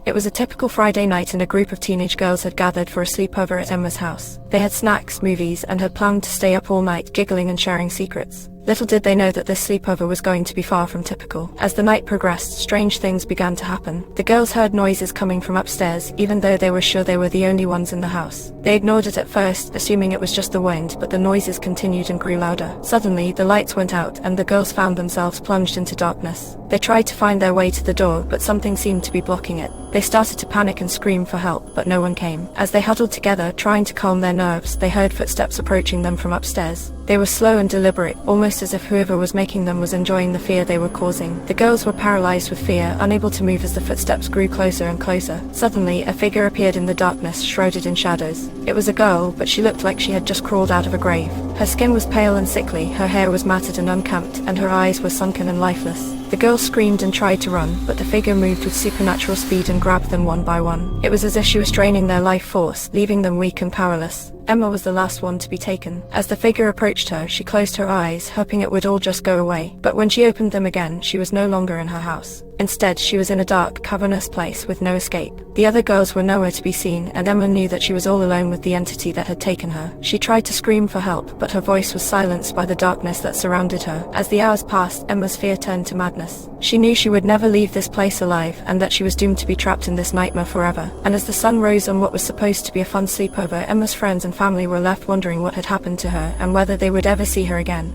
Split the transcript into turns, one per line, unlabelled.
It was a typical Friday night and a group of teenage girls had gathered for a sleepover at Emma's house. They had snacks, movies, and had planned to stay up all night, giggling and sharing secrets. Little did they know that this sleepover was going to be far from typical. As the night progressed, strange things began to happen. The girls heard noises coming from upstairs, even though they were sure they were the only ones in the house. They ignored it at first, assuming it was just the wind, but the noises continued and grew louder. Suddenly, the lights went out, and the girls found themselves plunged into darkness. They tried to find their way to the door, but something seemed to be blocking it. They started to panic and scream for help, but no one came. As they huddled together, trying to calm their nerves, they heard footsteps approaching them from upstairs. They were slow and deliberate, almost as if whoever was making them was enjoying the fear they were causing. The girls were paralyzed with fear, unable to move as the footsteps grew closer and closer. Suddenly, a figure appeared in the darkness, shrouded in shadows. It was a girl, but she looked like she had just crawled out of a grave. Her skin was pale and sickly, her hair was matted and unkempt, and her eyes were sunken and lifeless. The girl screamed and tried to run, but the figure moved with supernatural speed and grabbed them one by one. It was as if she was draining their life force, leaving them weak and powerless. Emma was the last one to be taken. As the figure approached her, she closed her eyes, hoping it would all just go away. But when she opened them again, she was no longer in her house. Instead, she was in a dark, cavernous place with no escape. The other girls were nowhere to be seen, and Emma knew that she was all alone with the entity that had taken her. She tried to scream for help, but her voice was silenced by the darkness that surrounded her. As the hours passed, Emma's fear turned to madness. She knew she would never leave this place alive, and that she was doomed to be trapped in this nightmare forever. And as the sun rose on what was supposed to be a fun sleepover, Emma's friends and family were left wondering what had happened to her, and whether they would ever see her again.